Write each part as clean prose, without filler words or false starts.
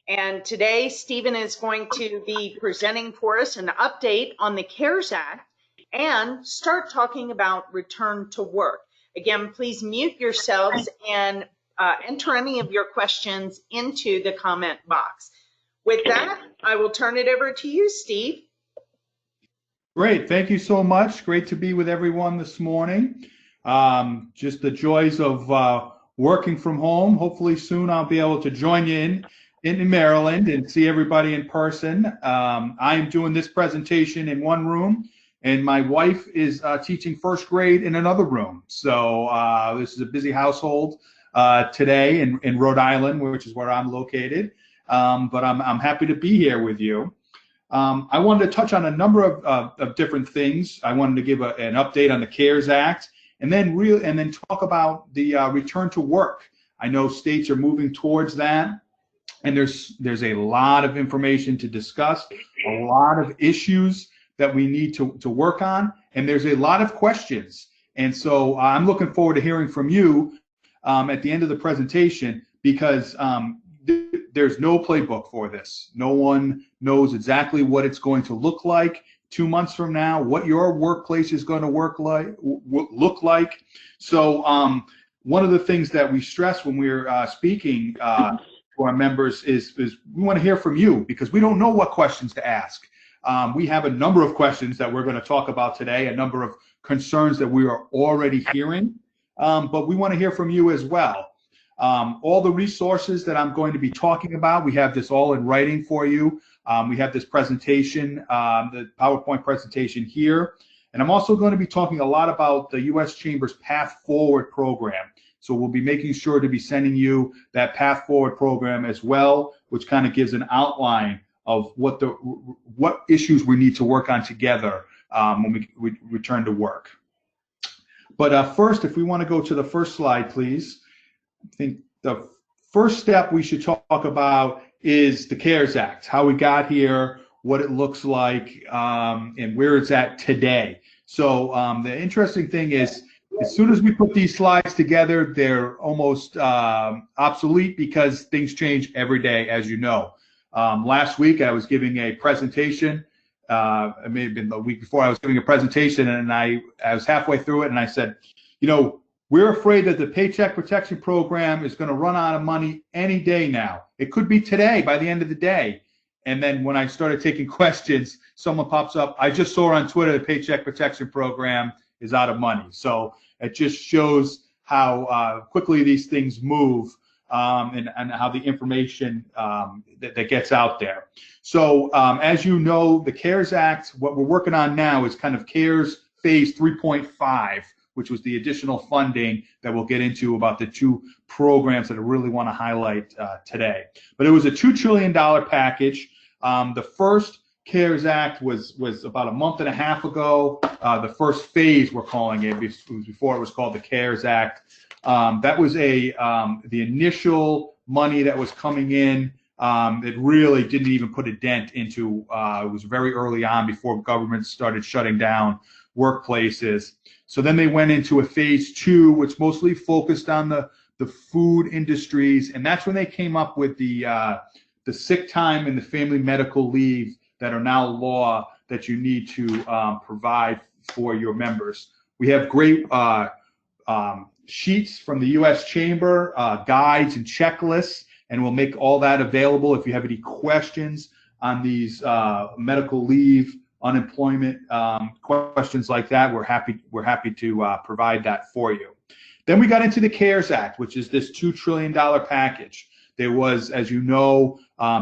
And today, Stephen is going to be presenting for us an update on the CARES Act and start talking about return to work. Again, please mute yourselves and enter any of your questions into the comment box. With that, I will turn it over to you, Steve. Great, thank you so much. Great to be with everyone this morning. Just the joys of working from home. Hopefully soon I'll be able to join you in Maryland and see everybody in person. I am doing this presentation in one room, and my wife is teaching first grade in another room. So this is a busy household today in Rhode Island, which is where I'm located. But I'm happy to be here with you. I wanted to touch on a number of different things. I wanted to give an update on the CARES Act, and then talk about the return to work. I know states are moving towards that, and there's a lot of information to discuss, a lot of issues that we need to work on, and there's a lot of questions. And so I'm looking forward to hearing from you at the end of the presentation, because there's no playbook for this. No one knows exactly what it's going to look like 2 months from now, what your workplace is going to look like. So one of the things that we stress when we're speaking to our members is we want to hear from you, because we don't know what questions to ask. We have a number of questions that we're going to talk about today, a number of concerns that we are already hearing, but we want to hear from you as well. All the resources that I'm going to be talking about, we have this all in writing for you. We have this presentation, the PowerPoint presentation here. And I'm also going to be talking a lot about the U.S. Chamber's Path Forward program. So we'll be making sure to be sending you that Path Forward program as well, which kind of gives an outline of what issues we need to work on together when we return to work. But first, if we want to go to the first slide, please. I think the first step we should talk about is the CARES Act, how we got here, what it looks like, and where it's at today. So the interesting thing is, as soon as we put these slides together, they're almost obsolete, because things change every day, as you know. Last week I was giving a presentation. It may have been the week before. I was giving a presentation, and I was halfway through it, and I said, you know, we're afraid that the Paycheck Protection Program is going to run out of money any day now. It could be today, by the end of the day. And then when I started taking questions, someone pops up. I just saw on Twitter the Paycheck Protection Program is out of money. So it just shows how quickly these things move, and how the information that gets out there. So as you know, the CARES Act, what we're working on now is kind of CARES Phase 3.5. which was the additional funding that we'll get into about the two programs that I really want to highlight today. But it was a $2 trillion package. The first CARES Act was about a month and a half ago. The first phase, we're calling it, before it was called the CARES Act. That was the initial money that was coming in. It really didn't even put a dent into, it was very early on, before governments started shutting down workplaces. So then they went into a phase 2, which mostly focused on the food industries, and that's when they came up with the sick time and the family medical leave that are now law that you need to provide for your members. We have great sheets from the U.S. Chamber, guides and checklists, and we'll make all that available. If you have any questions on these medical leave, unemployment questions like that, we're happy to provide that for you. Then we got into the CARES Act, which is this $2 trillion package. There was, as you know,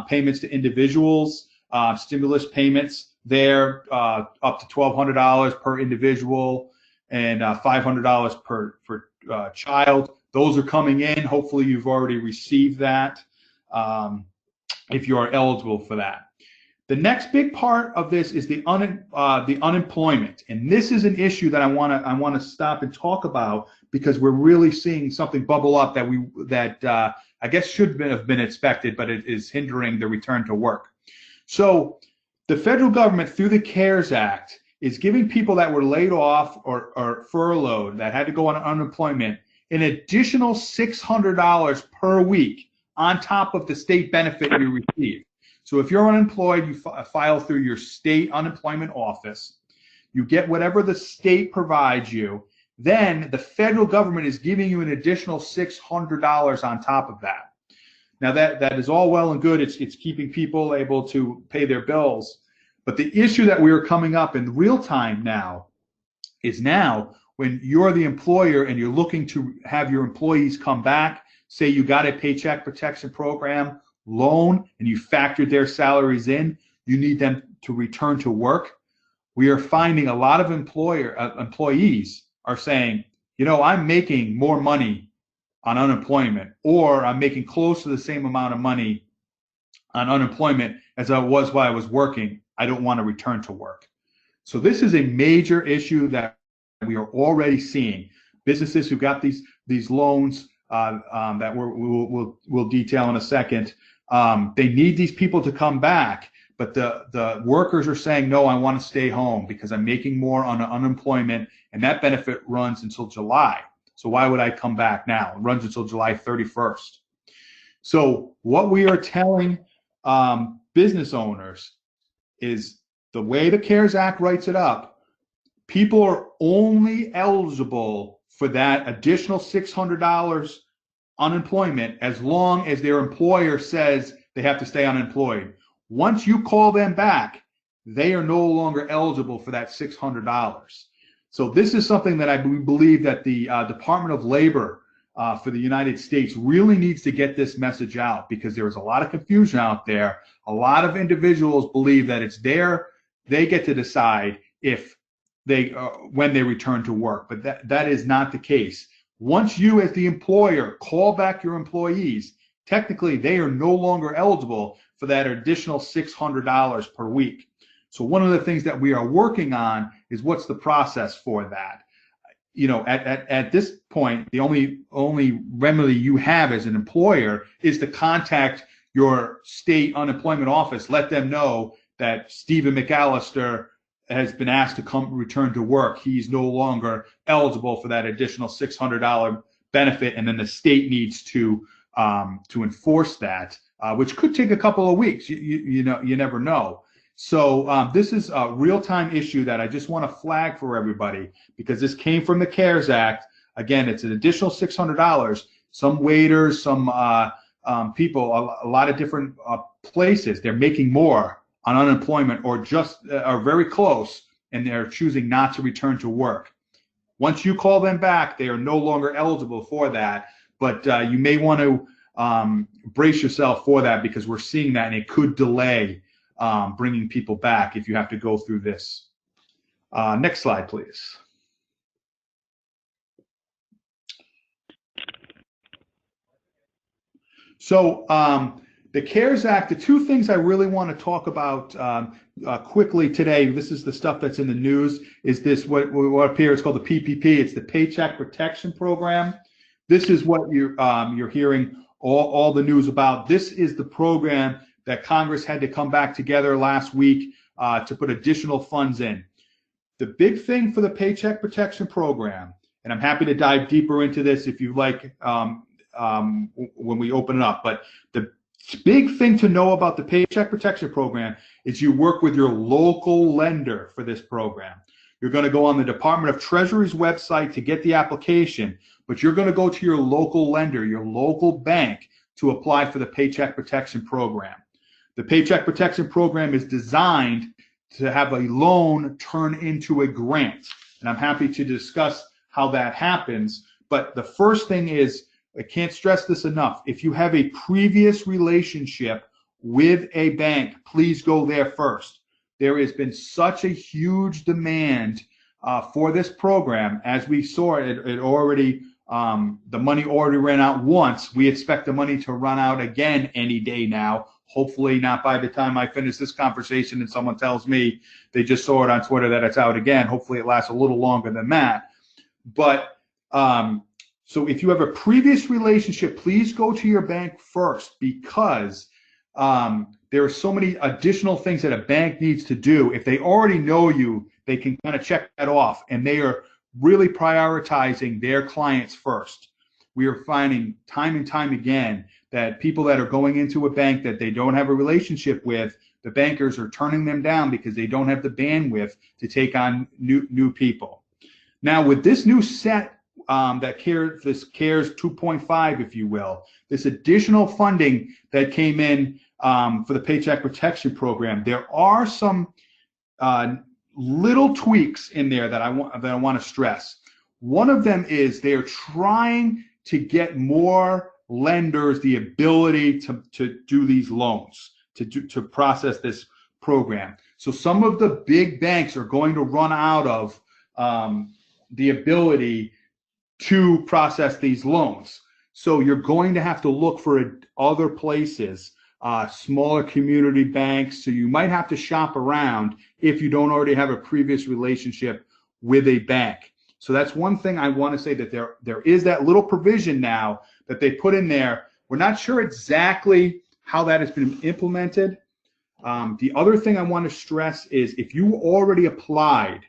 payments to individuals, stimulus payments there, up to $1,200 per individual, and $500 per child. Those are coming in. Hopefully you've already received that, if you are eligible for that. The next big part of this is the unemployment, and this is an issue that I want to stop and talk about, because we're really seeing something bubble up that I guess should have been expected, but it is hindering the return to work. So the federal government, through the CARES Act, is giving people that were laid off or furloughed, that had to go on unemployment, an additional $600 per week on top of the state benefit you receive. So if you're unemployed, you file through your state unemployment office. You get whatever the state provides you. Then the federal government is giving you an additional $600 on top of that. Now that is all well and good. It's keeping people able to pay their bills. But the issue that we are coming up in real time now is when you're the employer and you're looking to have your employees come back, say you got a Paycheck Protection Program loan and you factored their salaries in, you need them to return to work. We are finding a lot of employees are saying, I'm making more money on unemployment, or I'm making close to the same amount of money on unemployment as I was while I was working. I don't want to return to work. So this is a major issue that we are already seeing. Businesses who got these loans that we'll detail in a second, they need these people to come back, but the workers are saying, no, I want to stay home because I'm making more on unemployment, and that benefit runs until July. So why would I come back now? It runs until July 31st. So what we are telling business owners is the way the CARES Act writes it up, people are only eligible for that additional $600 unemployment as long as their employer says they have to stay unemployed. Once you call them back, they are no longer eligible for that $600. So this is something that I believe that the Department of Labor for the United States really needs to get this message out, because there is a lot of confusion out there. A lot of individuals believe that it's they get to decide if when they return to work, but that is not the case. Once you, as the employer, call back your employees, technically they are no longer eligible for that additional $600 per week. So one of the things that we are working on is what's the process for that. At this point, the only remedy you have as an employer is to contact your state unemployment office, let them know that Stephen McAllister has been asked to return to work. He's no longer eligible for that additional $600 benefit, and then the state needs to enforce that, which could take a couple of weeks. You never know. So this is a real-time issue that I just want to flag for everybody, because this came from the CARES Act. Again, it's an additional $600. Some waiters, some people, a lot of different places, they're making more on unemployment, or just are very close, and they're choosing not to return to work. Once you call them back, they are no longer eligible for that. But you may want to brace yourself for that, because we're seeing that, and it could delay bringing people back if you have to go through this. Next slide, please. So the CARES Act, the two things I really want to talk about quickly today, this is the stuff that's in the news, is this what up here is called the PPP. It's the Paycheck Protection Program. This is what you're hearing all the news about. This is the program that Congress had to come back together last week to put additional funds in. The big thing for the Paycheck Protection Program, and I'm happy to dive deeper into this if you like when we open it up, but the big thing to know about the Paycheck Protection Program is you work with your local lender for this program. You're going to go on the Department of Treasury's website to get the application, but you're going to go to your local lender, your local bank, to apply for the Paycheck Protection Program. The Paycheck Protection Program is designed to have a loan turn into a grant, and I'm happy to discuss how that happens. But the first thing is, I can't stress this enough, if you have a previous relationship with a bank, please go there first. There has been such a huge demand for this program. As we saw, it already, the money already ran out once. We expect the money to run out again any day now. Hopefully not by the time I finish this conversation and someone tells me they just saw it on Twitter that it's out again. Hopefully it lasts a little longer than that. But so if you have a previous relationship, please go to your bank first, because there are so many additional things that a bank needs to do. If they already know you, they can kind of check that off, and they are really prioritizing their clients first. We are finding time and time again that people that are going into a bank that they don't have a relationship with, the bankers are turning them down because they don't have the bandwidth to take on new people. Now, with this new set, this CARES 2.5, if you will, this additional funding that came in for the Paycheck Protection Program, there are some little tweaks in there that I want to stress. One of them is they are trying to get more lenders the ability to do these loans, to process this program. So some of the big banks are going to run out of the ability to process these loans. So you're going to have to look for other places, smaller community banks. So you might have to shop around if you don't already have a previous relationship with a bank. So that's one thing I want to say, that there is that little provision now that they put in there. We're not sure exactly how that has been implemented. The other thing I want to stress is if you already applied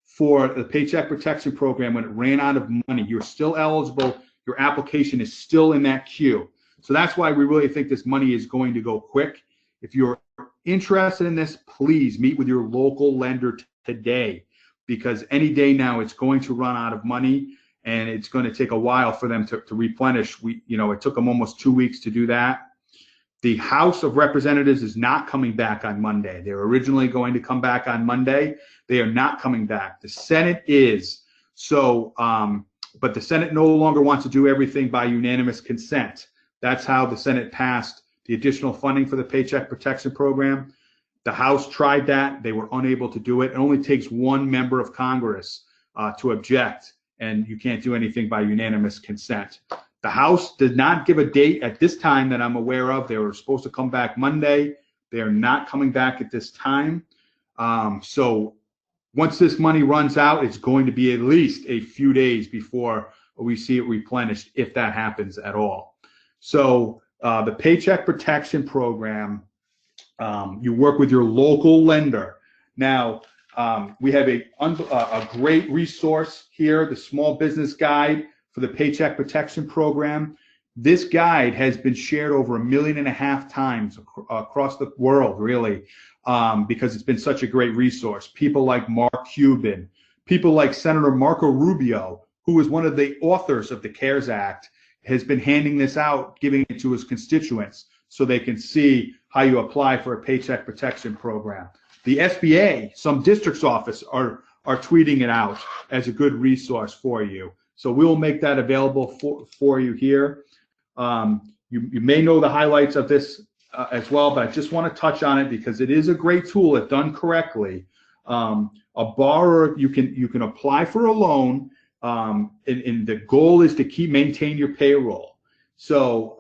for the Paycheck Protection Program when it ran out of money, you're still eligible. Your application is still in that queue. So that's why we really think this money is going to go quick. If you're interested in this, please meet with your local lender today, because any day now it's going to run out of money and it's going to take a while for them to replenish. It took them almost 2 weeks to do that. The House of Representatives is not coming back on Monday. They were originally going to come back on Monday. They are not coming back. The Senate is. So, but the Senate no longer wants to do everything by unanimous consent. That's how the Senate passed the additional funding for the Paycheck Protection Program. The House tried that. They were unable to do it. It only takes one member of Congress to object, and you can't do anything by unanimous consent. The House did not give a date at this time that I'm aware of. They were supposed to come back Monday. They are not coming back at this time. So once this money runs out, it's going to be at least a few days before we see it replenished, if that happens at all. So the Paycheck Protection Program, you work with your local lender. Now, we have a great resource here, the Small Business Guide for the Paycheck Protection Program. This guide has been shared over 1.5 million times across the world, really, because it's been such a great resource. People like Mark Cuban, people like Senator Marco Rubio, who is one of the authors of the CARES Act, has been handing this out, giving it to his constituents so they can see how you apply for a Paycheck Protection Program. The SBA, some district's office are tweeting it out as a good resource for you. So we will make that available for you here. You may know the highlights of this as well, but I just want to touch on it because it is a great tool if done correctly. A borrower, you can apply for a loan, and the goal is to maintain your payroll. So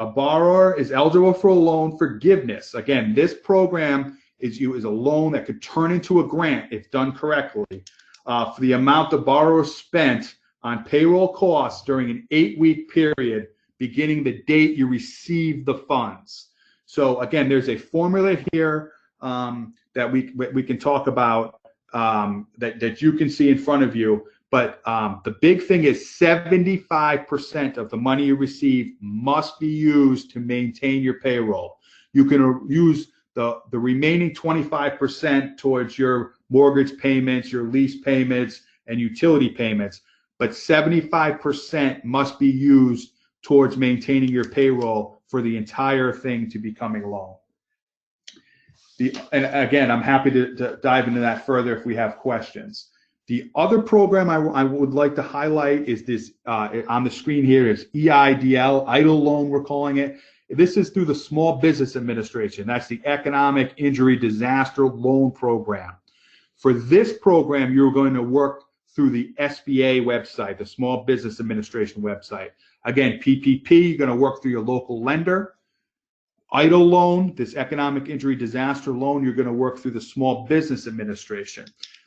a borrower is eligible for a loan forgiveness. Again, this program is a loan that could turn into a grant if done correctly for the amount the borrower spent on payroll costs during an 8-week period beginning the date you receive the funds. So again, there's a formula here that we can talk about that you can see in front of you. But the big thing is 75% of the money you receive must be used to maintain your payroll. You can use the remaining 25% towards your mortgage payments, your lease payments, and utility payments. But 75% must be used towards maintaining your payroll for the entire thing to becoming a loan. And again, I'm happy to dive into that further if we have questions. The other program I would like to highlight is this on the screen here is EIDL, EIDL loan we're calling it. This is through the Small Business Administration. That's the Economic Injury Disaster Loan Program. For this program, you're going to work through the SBA website, the Small Business Administration website. Again, PPP, you're going to work through your local lender. EIDL loan, this Economic Injury Disaster Loan, you're going to work through the Small Business Administration.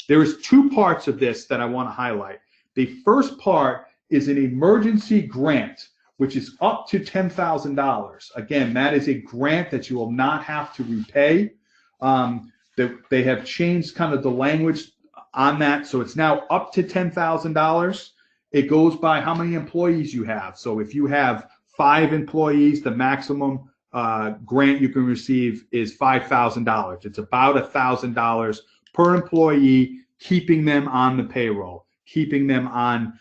There is 2 parts of this that I want to highlight. The first part is an emergency grant, which is up to $10,000. Again, that is a grant that you will not have to repay. They have changed kind of the language on that, so it's now up to $10,000. It goes by how many employees you have. So if you have 5 employees, the maximum grant you can receive is $5,000. It's about $1,000 per employee, keeping them on the payroll, keeping them on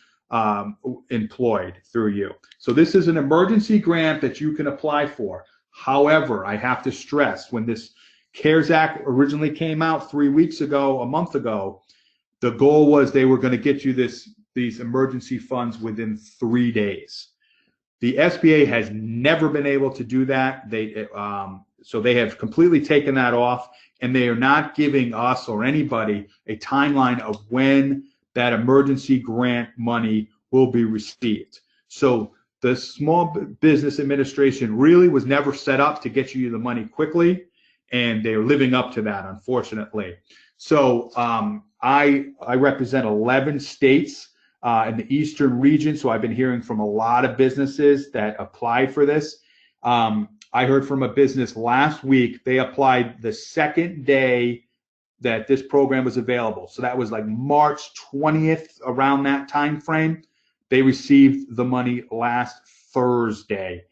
employed through you. So this is an emergency grant that you can apply for. However, I have to stress, when this CARES Act originally came out 3 weeks ago, a month ago, the goal was they were going to get you these emergency funds within 3 days. The SBA has never been able to do that. So they have completely taken that off, and they are not giving us or anybody a timeline of when that emergency grant money will be received. So the Small Business Administration really was never set up to get you the money quickly, and they're living up to that, unfortunately. So I represent 11 states in the eastern region, so I've been hearing from a lot of businesses that applied for this. I heard from a business last week. They applied the second day that this program was available. So that was like March 20th, around that time frame. They received the money last Thursday.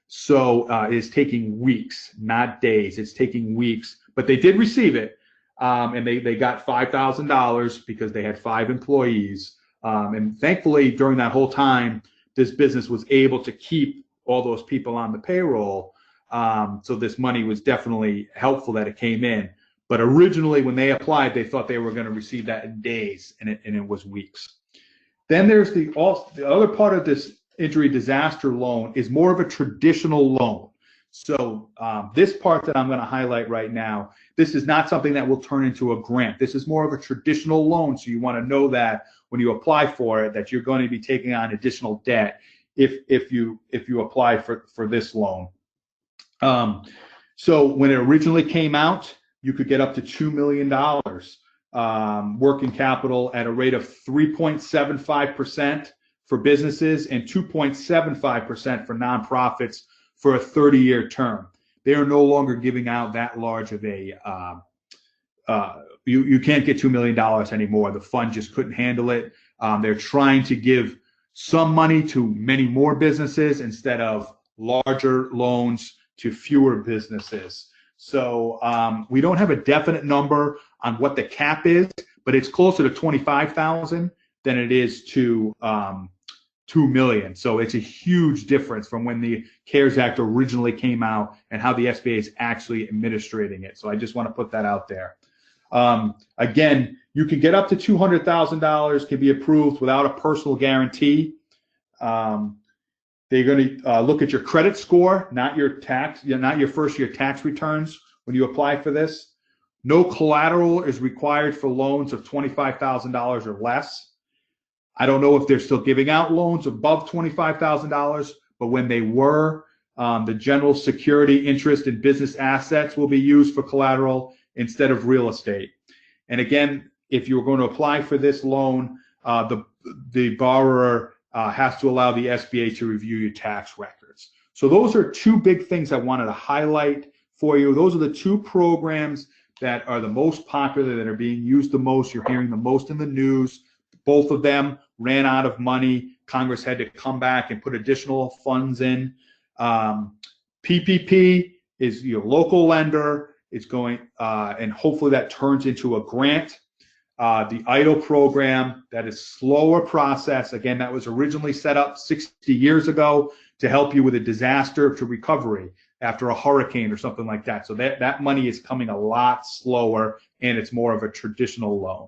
So it's taking weeks, not days. It's taking weeks, but they did receive it. And they got $5,000 because they had 5 employees. And thankfully, during that whole time, this business was able to keep all those people on the payroll. So this money was definitely helpful that it came in. But originally, when they applied, they thought they were going to receive that in days, and it was weeks. Then there's the other part of this injury disaster loan is more of a traditional loan. So this part that I'm going to highlight right now, this is not something that will turn into a grant. This is more of a traditional loan. So you want to know that when you apply for it, that you're going to be taking on additional debt if you apply for this loan. So when it originally came out, you could get up to $2 million working capital at a rate of 3.75% for businesses and 2.75% for nonprofits for a 30-year term. They are no longer giving out that large of a, you can't get $2 million anymore. The fund just couldn't handle it. They're trying to give some money to many more businesses instead of larger loans to fewer businesses. So we don't have a definite number on what the cap is, but it's closer to 25,000 than it is to 2 million. So it's a huge difference from when the CARES Act originally came out and how the SBA is actually administrating it. So I just want to put that out there. Again, you can get up to $200,000, can be approved without a personal guarantee. They're going to look at your credit score, not your tax, not your first year tax returns when you apply for this. No collateral is required for loans of $25,000 or less. I don't know if they're still giving out loans above $25,000, but when they were, the general security interest in business assets will be used for collateral instead of real estate. And again, if you're going to apply for this loan, the borrower has to allow the SBA to review your tax records. So those are 2 big things I wanted to highlight for you. Those are the 2 programs that are the most popular, that are being used the most. You're hearing the most in the news. Both of them ran out of money. Congress had to come back and put additional funds in. PPP is your local lender. It's going, and hopefully that turns into a grant. The EIDL program, that is slower process. Again, that was originally set up 60 years ago to help you with a disaster to recovery after a hurricane or something like that. So that money is coming a lot slower, and it's more of a traditional loan.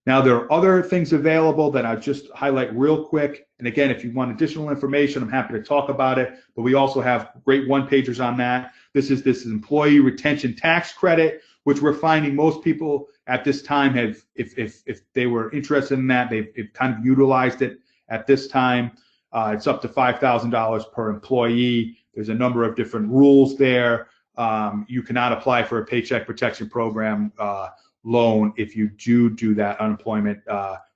Now, there are other things available that I'll just highlight real quick. And again, if you want additional information, I'm happy to talk about it. But we also have great one-pagers on that. This is employee retention tax credit, which we're finding most people at this time have, if they were interested in that, they've kind of utilized it at this time. It's up to $5,000 per employee. There's a number of different rules there. You cannot apply for a Paycheck Protection Program loan if you do that unemployment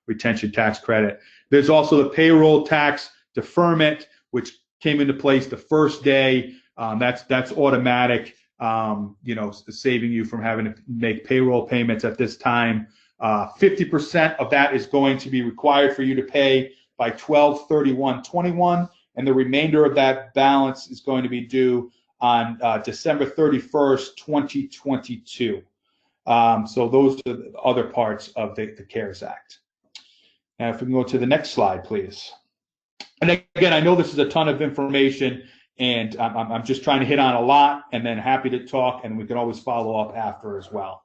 retention tax credit. There's also the payroll tax deferment, which came into place the first day. That's automatic. Saving you from having to make payroll payments at this time. 50% of that is going to be required for you to pay by 12/31/21. and the remainder of that balance is going to be due on December 31st, 2022. So those are the other parts of the CARES Act. Now, if we can go to the next slide, please. And again, I know this is a ton of information, and I'm just trying to hit on a lot, and then happy to talk, and we can always follow up after as well.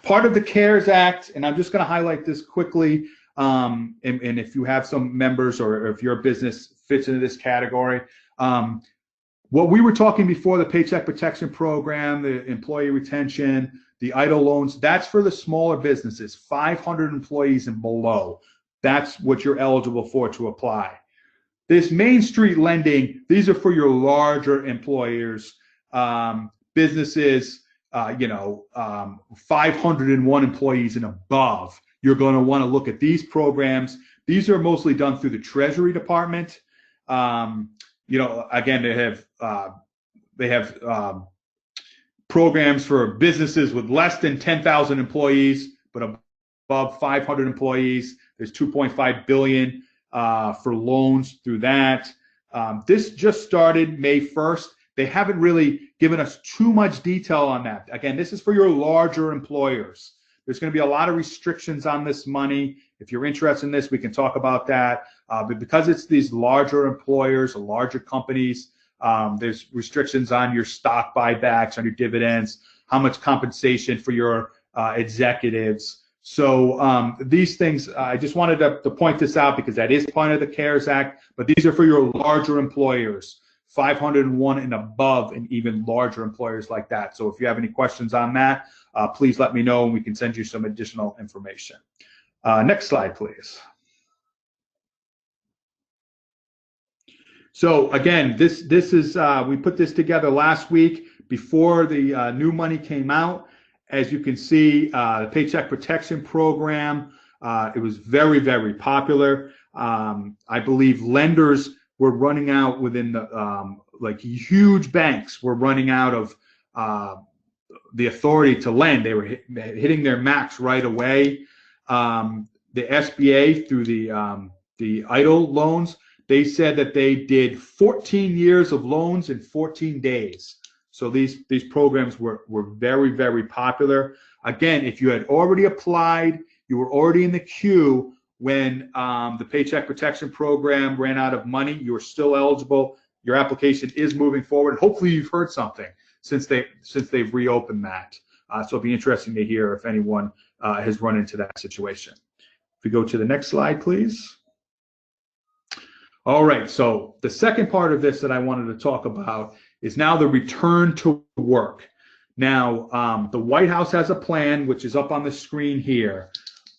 Part of the CARES Act, and I'm just going to highlight this quickly, and if you have some members or if your business fits into this category, what we were talking before, the Paycheck Protection Program, the employee retention, the EIDL loans, that's for the smaller businesses, 500 employees and below. That's what you're eligible for to apply. This Main Street lending, these are for your larger employers, businesses, 501 employees and above. You're going to want to look at these programs. These are mostly done through the Treasury Department. Again, they have programs for businesses with less than 10,000 employees, but above 500 employees. There's $2.5 billion for loans through that. This just started May 1st. They haven't really given us too much detail on that. Again, this is for your larger employers. There's going to be a lot of restrictions on this money. If you're interested in this, we can talk about that. But because it's these larger employers, larger companies, there's restrictions on your stock buybacks, on your dividends, how much compensation for your executives. So these things, I just wanted to point this out because that is part of the CARES Act, but these are for your larger employers, 501 and above, and even larger employers like that. So if you have any questions on that, please let me know and we can send you some additional information. Next slide, please. So again, this is, we put this together last week before the new money came out. As you can see, the Paycheck Protection Program, it was very, very popular. I believe lenders were running out within the, like huge banks were running out of the authority to lend. They were hitting their max right away. The SBA through the EIDL loans, they said that they did 14 years of loans in 14 days. So these programs were very, very popular. Again, if you had already applied, you were already in the queue when the Paycheck Protection Program ran out of money, you were still eligible. Your application is moving forward. Hopefully you've heard something since they've reopened that. So it'll be interesting to hear if anyone has run into that situation. If we go to the next slide, please. All right, so the second part of this that I wanted to talk about is now the return to work. Now, the White House has a plan, which is up on the screen here,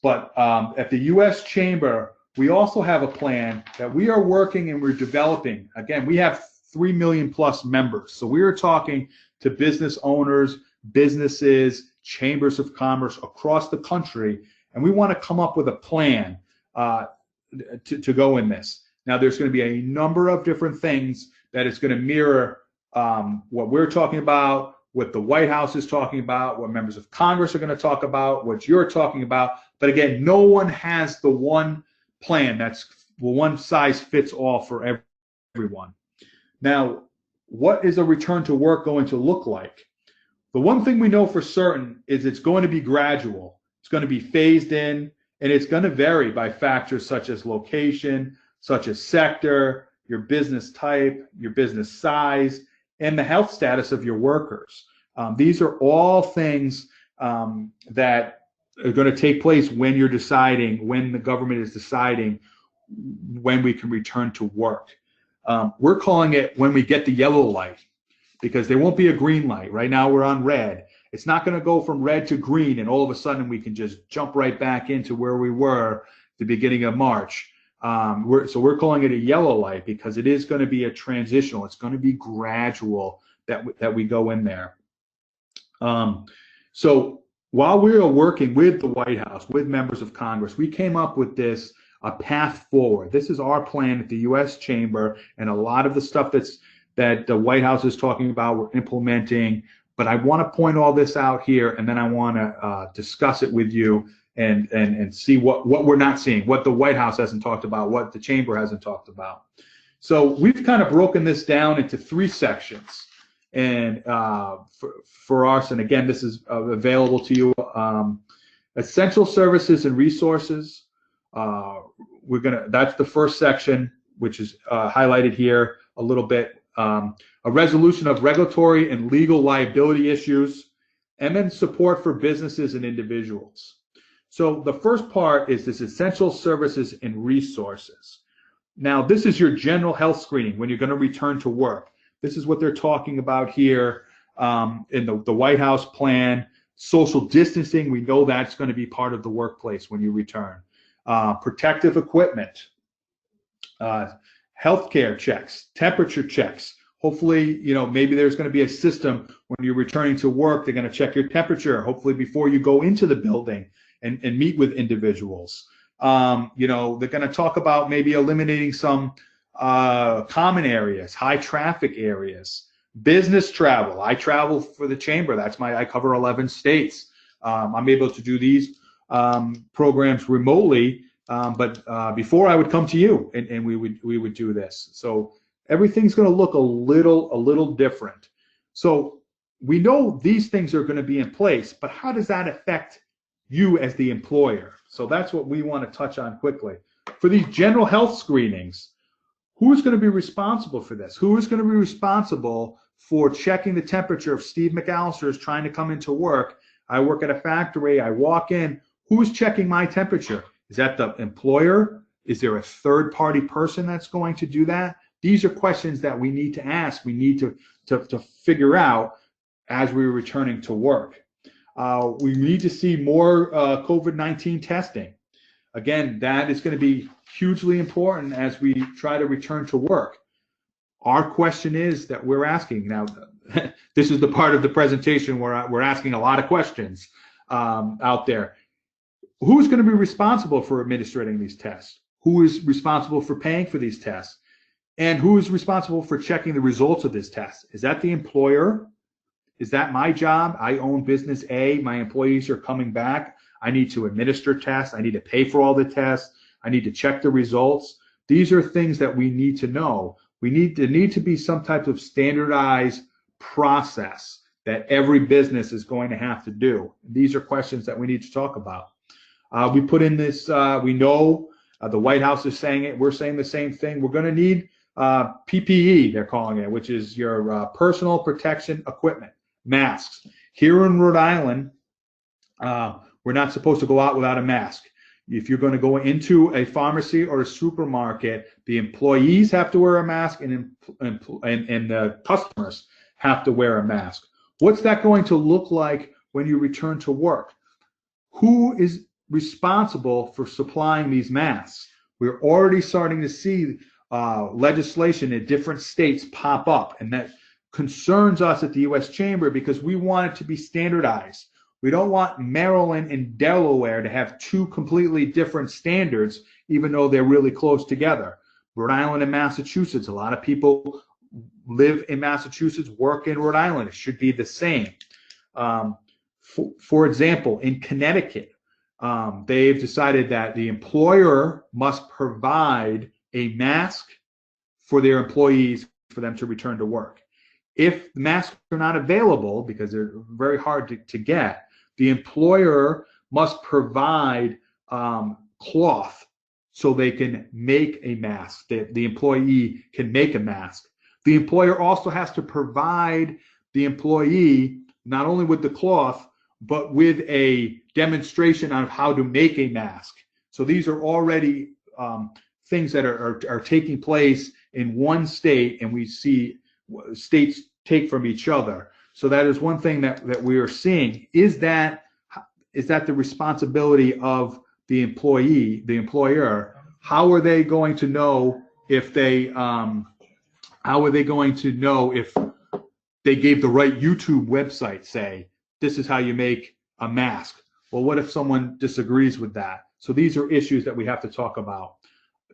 but at the U.S. Chamber, we also have a plan that we are working and we're developing. Again, we have 3 million plus members, so we are talking to business owners, businesses, chambers of commerce across the country, and we want to come up with a plan to go in this. Now, there's going to be a number of different things that is going to mirror what we're talking about, what the White House is talking about, what members of Congress are going to talk about, what you're talking about. But again, no one has the one plan that's one size fits all for everyone. Now, what is a return to work going to look like? The one thing we know for certain is it's going to be gradual. It's going to be phased in, and it's going to vary by factors such as location, such as sector, your business type, your business size, and the health status of your workers. These are all things that are going to take place when you're deciding, when the government is deciding when we can return to work. We're calling it when we get the yellow light, because there won't be a green light. Right now we're on red. It's not going to go from red to green and all of a sudden we can just jump right back into where we were at the beginning of March. So we're calling it a yellow light because it is going to be a transitional. It's going to be gradual that we go in there. So while we are working with the White House, with members of Congress, we came up with a path forward. This is our plan at the U.S. Chamber, and a lot of the stuff that the White House is talking about, we're implementing. But I want to point all this out here, and then I want to discuss it with you and see what we're not seeing, what the White House hasn't talked about, what the chamber hasn't talked about. So we've kind of broken this down into 3 sections, and for us, and again, this is available to you. Essential services and resources. That's the first section, which is highlighted here a little bit. A resolution of regulatory and legal liability issues, and then support for businesses and individuals. So the first part is this essential services and resources. Now, this is your general health screening when you're going to return to work. This is what they're talking about here in the White House plan. Social distancing, we know that's going to be part of the workplace when you return. Protective equipment, healthcare checks, temperature checks. Hopefully, maybe there's going to be a system when you're returning to work, they're going to check your temperature, hopefully before you go into the building and meet with individuals. They're going to talk about maybe eliminating some common areas, high traffic areas. Business travel. I travel for the chamber. I cover 11 states. I'm able to do these programs remotely, but before I would come to you and we would do this. So everything's going to look a little different. So we know these things are going to be in place, but how does that affect you as the employer? So that's what we want to touch on quickly. For these general health screenings, who's going to be responsible for this? Who is going to be responsible for checking the temperature if Steve McAllister is trying to come into work? I work at a factory, I walk in, who's checking my temperature? Is that the employer? Is there a third-party person that's going to do that? These are questions that we need to ask. We need to figure out as we're returning to work. We need to see more COVID-19 testing. Again, that is going to be hugely important as we try to return to work. Our question is that we're asking now, this is the part of the presentation where we're asking a lot of questions out there. Who's going to be responsible for administrating these tests? Who is responsible for paying for these tests? And who is responsible for checking the results of this test? Is that the employer? Is that my job? I own business A, my employees are coming back. I need to administer tests. I need to pay for all the tests. I need to check the results. These are things that we need to know. There need to be some type of standardized process that every business is going to have to do. These are questions that we need to talk about. We put in this, we know the White House is saying it. We're saying the same thing. We're going to need PPE, they're calling it, which is your personal protection equipment, masks. Here in Rhode Island, we're not supposed to go out without a mask. If you're going to go into a pharmacy or a supermarket, the employees have to wear a mask and the customers have to wear a mask. What's that going to look like when you return to work? Who is responsible for supplying these masks? We're already starting to see legislation in different states pop up, and that concerns us at the U.S. Chamber because we want it to be standardized. We don't want Maryland and Delaware to have 2 completely different standards, even though they're really close together. Rhode Island and Massachusetts, a lot of people live in Massachusetts, work in Rhode Island. It should be the same. For example, in Connecticut, they've decided that the employer must provide a mask for their employees for them to return to work. If the masks are not available, because they're very hard to get, the employer must provide cloth so they can make a mask. The employee can make a mask. The employer also has to provide the employee not only with the cloth, but with a demonstration on how to make a mask. So these are already things that are taking place in one state, and we see states take from each other. So that is one thing that we are seeing. Is that the responsibility of the employee, the employer? How are they going to know if they gave the right YouTube website, say, this is how you make a mask? Well, what if someone disagrees with that? So these are issues that we have to talk about.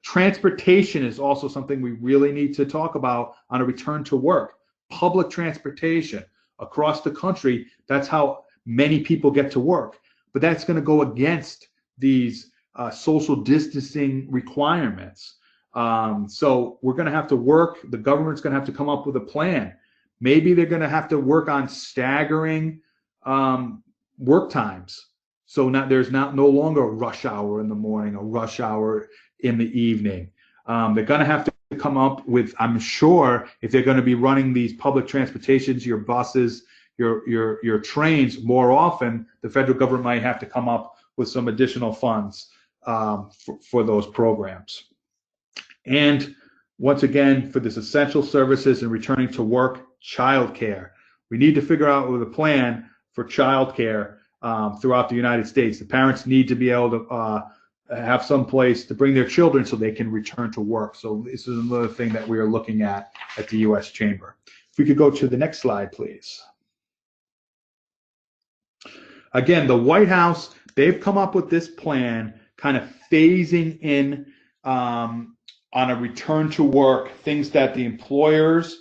Transportation is also something we really need to talk about on a return to work. Public transportation across the country, that's how many people get to work. But that's going to go against these social distancing requirements. So we're going to have to work. The government's going to have to come up with a plan. Maybe they're going to have to work on staggering work times. So there's no longer a rush hour in the morning, a rush hour in the evening. They're going to have to come up with, I'm sure, if they're going to be running these public transportations, your buses, your trains more often, the federal government might have to come up with some additional funds for those programs. And once again, for this essential services and returning to work, childcare. We need to figure out with a plan for childcare throughout the United States. The parents need to be able to have some place to bring their children so they can return to work. So this is another thing that we are looking at the U.S. Chamber. If we could go to the next slide, please. Again, the White House, they've come up with this plan kind of phasing in on a return to work, things that the employers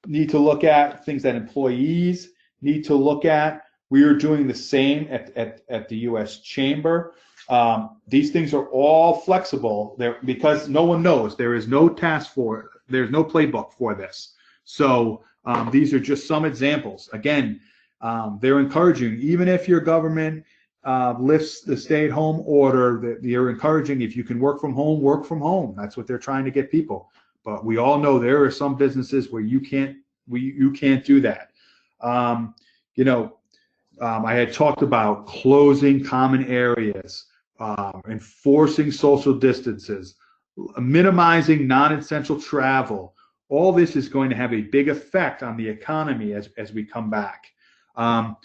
need to look at, things that employees need to look at. We are doing the same at the U.S. Chamber. These things are all flexible there because no one knows. There is no task for it. There's no playbook for this. So these are just some examples. Again, they're encouraging, even if your government lifts the stay-at-home order, they're encouraging if you can work from home, work from home. That's what they're trying to get people. But we all know there are some businesses where you can't do that. I had talked about closing common areas, enforcing social distances, minimizing non-essential travel. All this is going to have a big effect on the economy as we come back. A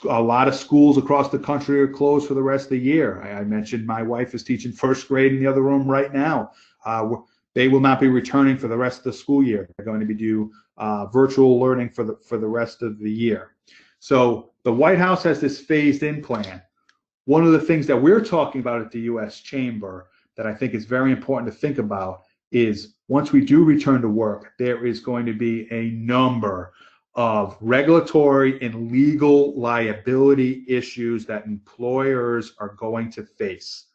lot of schools across the country are closed for the rest of the year. I mentioned my wife is teaching first grade in the other room right now. They will not be returning for the rest of the school year. They're going to be do virtual learning for the rest of the year. So the White House has this phased-in plan. One of the things that we're talking about at the U.S. Chamber that I think is very important to think about is once we do return to work, there is going to be a number of regulatory and legal liability issues that employers are going to face.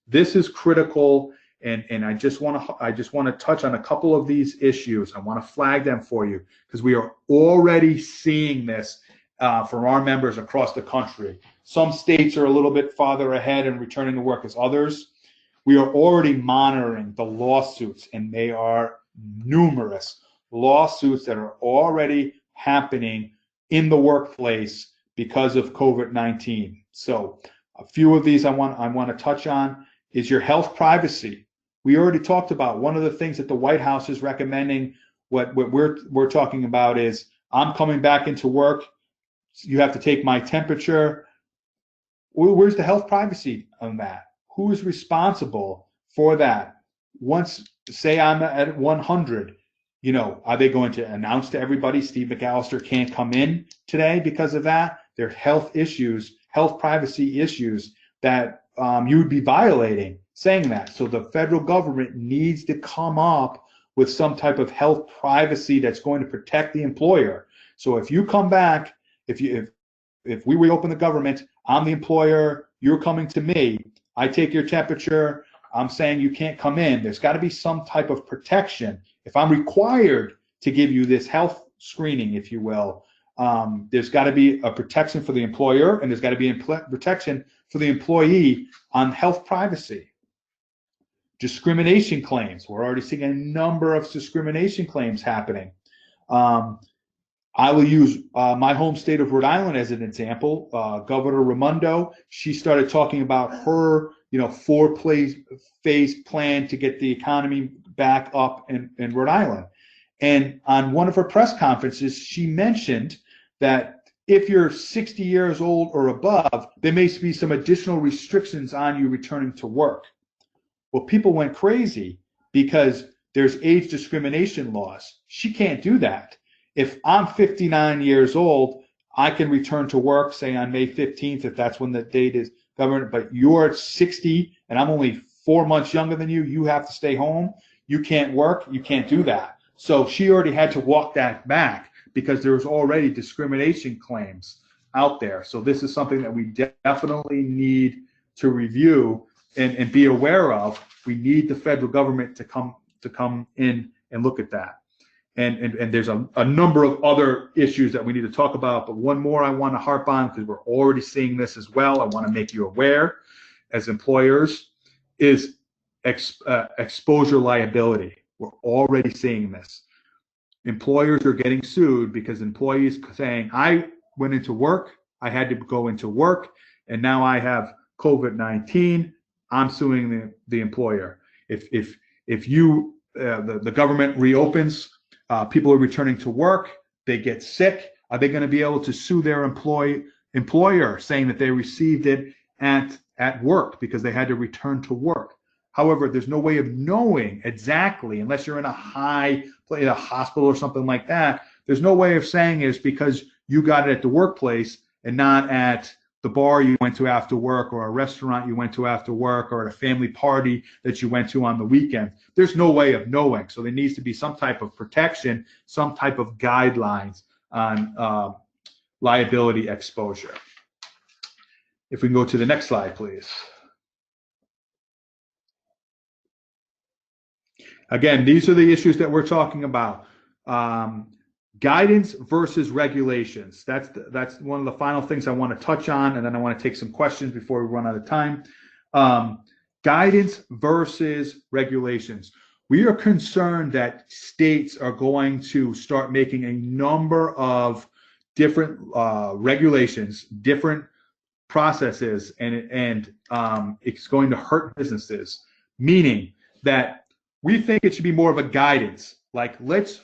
This is critical, and I just want to touch on a couple of these issues. I want to flag them for you because we are already seeing this from our members across the country. Some states are a little bit farther ahead in returning to work as others. We are already monitoring the lawsuits, and they are numerous lawsuits that are already happening in the workplace because of COVID-19. So a few of these I want to touch on is your health privacy. We already talked about one of the things that the White House is recommending. What we're talking about is I'm coming back into work. You have to take my temperature. Where's the health privacy on that? Who is responsible for that? Once, say I'm at 100, are they going to announce to everybody Steve McAllister can't come in today because of that? There are health issues, health privacy issues that you would be violating saying that. So the federal government needs to come up with some type of health privacy that's going to protect the employer. So if you come back, if we reopen the government, I'm the employer, you're coming to me, I take your temperature, I'm saying you can't come in. There's got to be some type of protection. If I'm required to give you this health screening, if you will, there's got to be a protection for the employer, and there's got to be a protection for the employee on health privacy. Discrimination claims. We're already seeing a number of discrimination claims happening. I will use my home state of Rhode Island as an example. Governor Raimondo, she started talking about her, 4-phase plan to get the economy back up in Rhode Island. And on one of her press conferences, she mentioned that if you're 60 years old or above, there may be some additional restrictions on you returning to work. Well, people went crazy because there's age discrimination laws. She can't do that. If I'm 59 years old, I can return to work, say on May 15th, if that's when the date is governed, but you're at 60 and I'm only 4 months younger than you, you have to stay home, you can't work, you can't do that. So she already had to walk that back because there was already discrimination claims out there. So this is something that we definitely need to review and be aware of. We need the federal government to come in and look at that. And there's a number of other issues that we need to talk about, but one more I want to harp on, because we're already seeing this as well. I want to make you aware as employers is exposure liability. We're already seeing this. Employers are getting sued because employees saying, I went into work, I had to go into work, and now I have COVID-19. I'm suing the employer. If you the government reopens, people are returning to work, they get sick, are they going to be able to sue their employer saying that they received it at work because they had to return to work? However, there's no way of knowing exactly, unless you're in a hospital or something like that. There's no way of saying it's because you got it at the workplace and not at the bar you went to after work, or a restaurant you went to after work, or at a family party that you went to on the weekend. There's no way of knowing. So there needs to be some type of protection, some type of guidelines on liability exposure. If we can go to the next slide, please. Again, these are the issues that we're talking about. Guidance versus regulations. That's one of the final things I want to touch on, and then I want to take some questions before we run out of time. Guidance versus regulations. We are concerned that states are going to start making a number of different regulations, different processes, and it's going to hurt businesses, meaning that we think it should be more of a guidance. Like,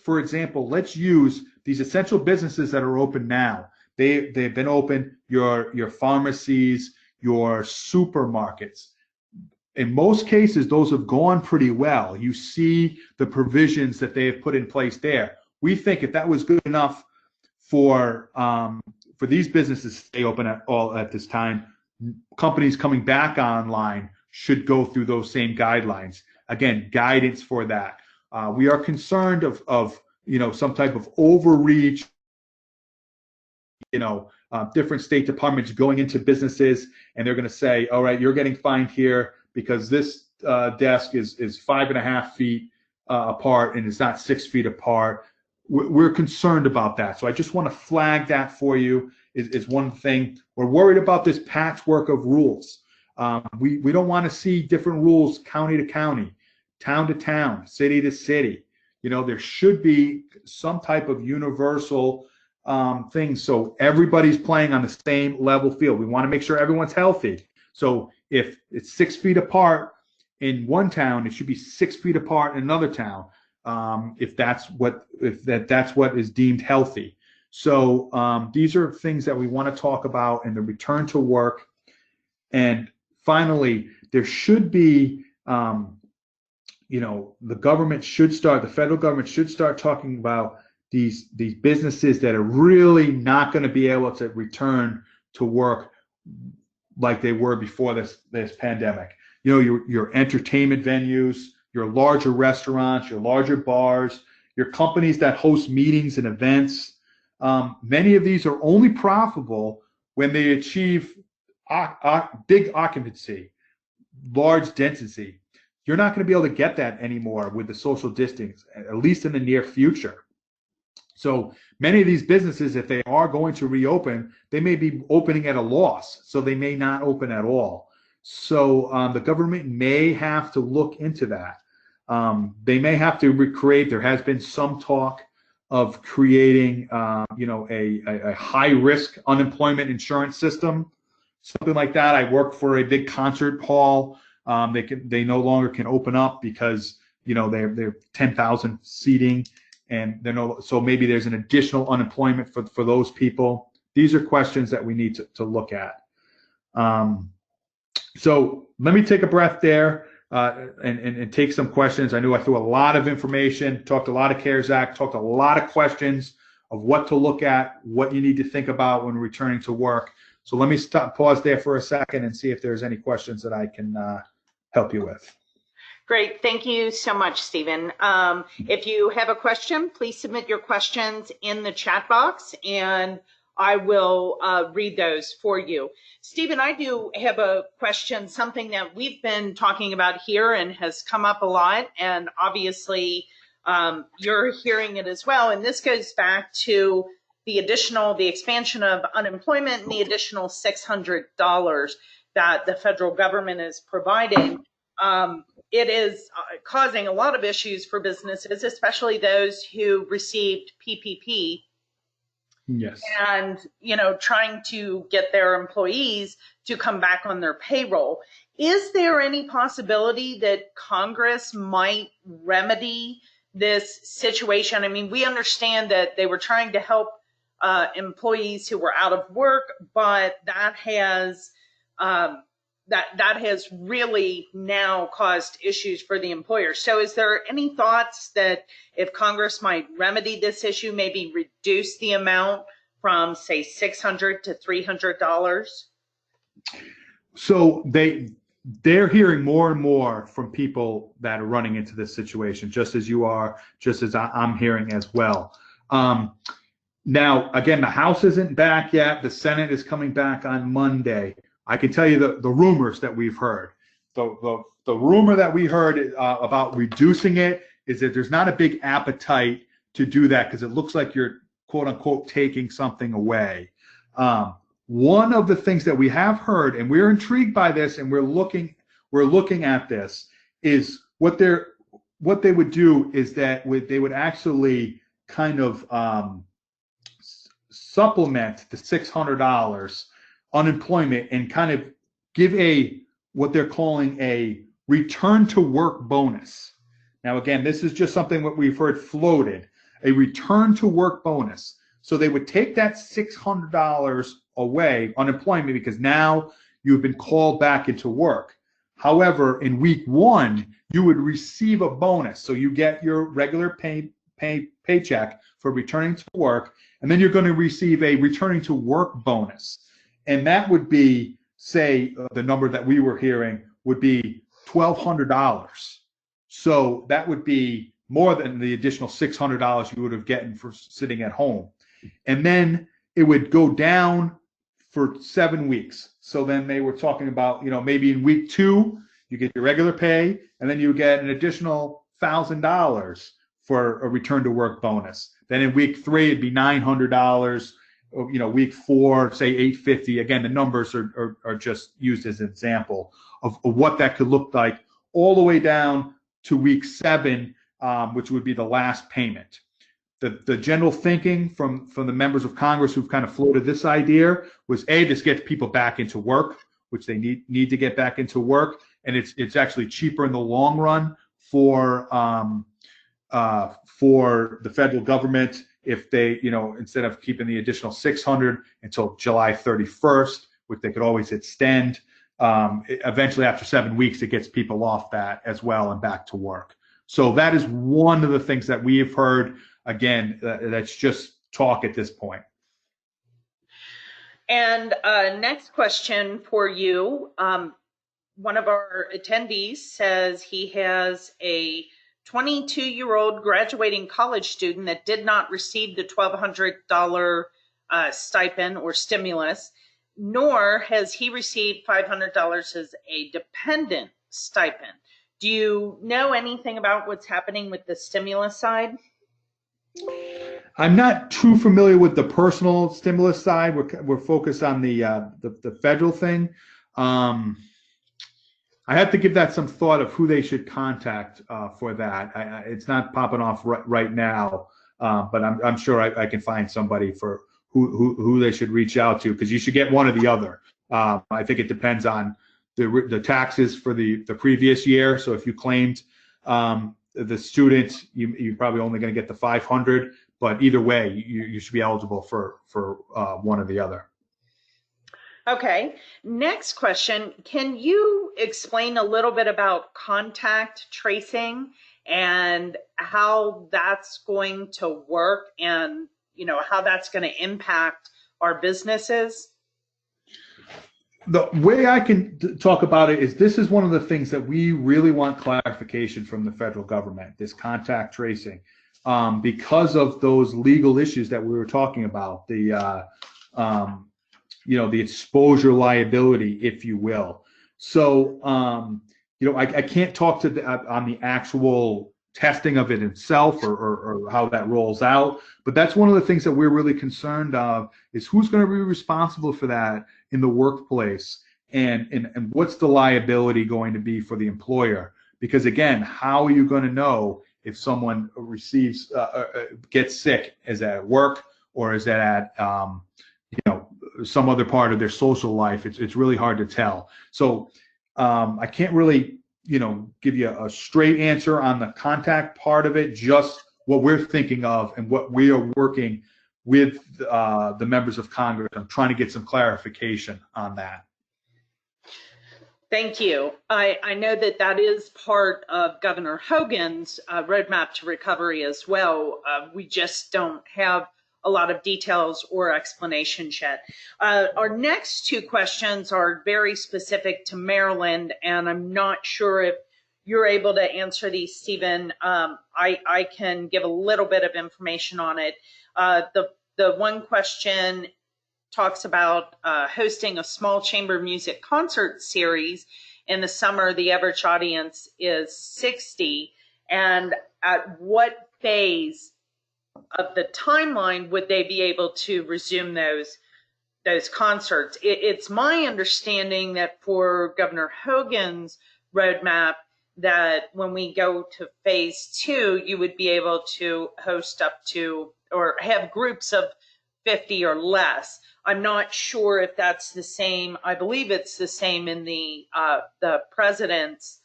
for example, let's use these essential businesses that are open now. They've been open, your pharmacies, your supermarkets. In most cases, those have gone pretty well. You see the provisions that they have put in place there. We think if that was good enough for these businesses to stay open at this time, companies coming back online should go through those same guidelines. Again, guidance for that. We are concerned of some type of overreach, different state departments going into businesses, and they're going to say, all right, you're getting fined here because this desk is 5.5 feet apart and it's not 6 feet apart. We're concerned about that. So I just want to flag that for you is one thing. We're worried about this patchwork of rules. We don't want to see different rules county to county, town to town, city to city. There should be some type of universal thing so everybody's playing on the same level field. We want to make sure everyone's healthy. So if it's 6 feet apart in one town, it should be 6 feet apart in another town, if that's what is deemed healthy. So these are things that we want to talk about in the return to work. And finally, there should be the federal government should start talking about these businesses that are really not going to be able to return to work like they were before this pandemic. Your entertainment venues, your larger restaurants, your larger bars, your companies that host meetings and events. Many of these are only profitable when they achieve big occupancy, large density. You're not going to be able to get that anymore with the social distance, at least in the near future. So many of these businesses, if they are going to reopen, they may be opening at a loss, so they may not open at all. So the government may have to look into that. They may have to recreate. There has been some talk of creating, a high-risk unemployment insurance system, something like that. I work for a big concert hall. They no longer can open up because they're 10,000 seating, and so maybe there's an additional unemployment for those people. These are questions that we need to look at. So let me take a breath there and take some questions. I knew I threw a lot of information, talked a lot of CARES Act, talked a lot of questions of what to look at, what you need to think about when returning to work. So let me pause there for a second and see if there's any questions that I can help you with. Great. Thank you so much, Stephen. If you have a question, please submit your questions in the chat box, and I will read those for you. Stephen, I do have a question, something that we've been talking about here and has come up a lot, and obviously you're hearing it as well. And this goes back to the expansion of unemployment and the additional $600 that the federal government is providing. It is causing a lot of issues for businesses, especially those who received PPP. Yes. And, trying to get their employees to come back on their payroll. Is there any possibility that Congress might remedy this situation? I mean, we understand that they were trying to help employees who were out of work, but that has really now caused issues for the employer. So is there any thoughts that if Congress might remedy this issue, maybe reduce the amount from, say, $600 to $300? So they're hearing more and more from people that are running into this situation, just as you are, just as I'm hearing as well. Now, again, the House isn't back yet. The Senate is coming back on Monday. I can tell you the rumors that we've heard. The rumor that we heard about reducing it is that there's not a big appetite to do that because it looks like you're, quote unquote, taking something away. One of the things that we have heard, and we're intrigued by this, and we're looking at this, is what they would do is that they would actually kind of supplement the $600 unemployment and kind of give what they're calling a return to work bonus. Now, again, this is just something that we've heard floated, a return to work bonus. So they would take that $600 away, unemployment, because now you've been called back into work. However, in week 1, you would receive a bonus. So you get your regular paycheck for returning to work, and then you're going to receive a returning to work bonus. And that would be, say, the number that we were hearing would be $1,200. So that would be more than the additional $600 you would have gotten for sitting at home. And then it would go down for 7 weeks. So then they were talking about, maybe in week 2, you get your regular pay, and then you get an additional $1,000 for a return to work bonus. Then in week 3, it'd be $900. Week 4, say $850. Again, the numbers are just used as an example of what that could look like, all the way down to week 7, which would be the last payment. The general thinking from the members of Congress who've kind of floated this idea was, this gets people back into work, which they need to get back into work, and it's actually cheaper in the long run for the federal government if they, instead of keeping the additional $600 until July 31st, which they could always extend. Eventually, after 7 weeks, it gets people off that as well and back to work. So that is one of the things that we have heard. Again, that's just talk at this point. And next question for you. One of our attendees says he has a 22-year-old graduating college student that did not receive the $1,200 stipend or stimulus, nor has he received $500 as a dependent stipend. Do you know anything about what's happening with the stimulus side? I'm not too familiar with the personal stimulus side. We're focused on the federal thing. I have to give that some thought of who they should contact for that. It's not popping off right now, but I'm sure I can find somebody for who they should reach out to, because you should get one or the other. I think it depends on the taxes for the previous year. So if you claimed the student, you're probably only going to get the $500, but either way, you should be eligible for one or the other. Okay, next question. Can you explain a little bit about contact tracing and how that's going to work and, how that's going to impact our businesses? The way I can talk about it is this is one of the things that we really want clarification from the federal government, this contact tracing, because of those legal issues that we were talking about, the the exposure liability, if you will. So, I can't talk to on the actual testing of it itself or how that rolls out, but that's one of the things that we're really concerned of is who's going to be responsible for that in the workplace, and what's the liability going to be for the employer? Because again, how are you going to know if someone receives gets sick? Is that at work or is that at some other part of their social life? It's really hard to tell. So I can't really give you a straight answer on the contact part of it, just what we're thinking of and what we are working with the members of Congress. I'm trying to get some clarification on that. Thank you. I know that is part of Governor Hogan's roadmap to recovery as well. We just don't have a lot of details or explanations yet. Our next two questions are very specific to Maryland, and I'm not sure if you're able to answer these, Stephen. I can give a little bit of information on it. The one question talks about hosting a small chamber music concert series in the summer. The average audience is 60, and at what phase of the timeline would they be able to resume those concerts? It's my understanding that for Governor Hogan's roadmap, that when we go to phase 2, you would be able to host up to or have groups of 50 or less. I'm not sure if that's the same. I believe it's the same in the president's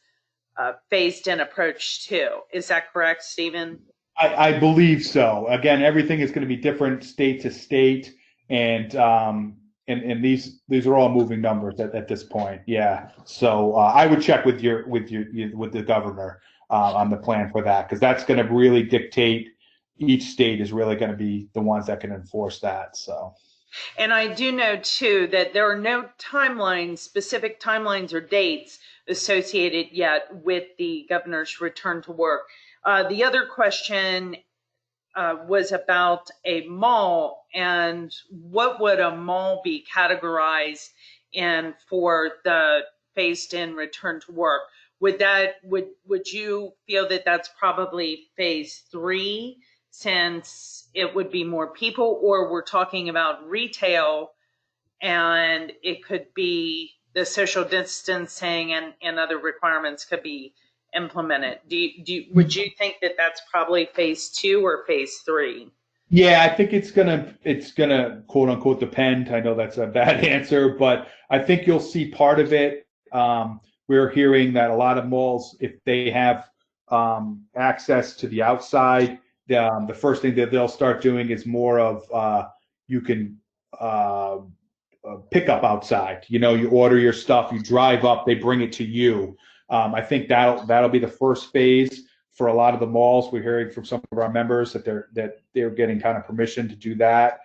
phased-in approach too. Is that correct, Stephen? I believe so. Again, everything is going to be different state to state, and these are all moving numbers at this point. Yeah. So I would check with the governor on the plan for that, because that's going to really dictate. Each state is really going to be the ones that can enforce that. So. And I do know too that there are no timelines, specific timelines or dates associated yet with the governor's return to work. The other question was about a mall, and what would a mall be categorized in for the phased-in return to work? Would you feel that that's probably phase 3, since it would be more people, or we're talking about retail and it could be the social distancing and other requirements could be implemented? Would you think that that's probably phase 2 or phase 3? Yeah, I think it's gonna quote unquote depend. I know that's a bad answer, but I think you'll see part of it. We're hearing that a lot of malls, if they have access to the outside, the first thing that they'll start doing is more of you can pick up outside. You order your stuff, you drive up, they bring it to you. I think that'll be the first phase for a lot of the malls. We're hearing from some of our members that they're getting kind of permission to do that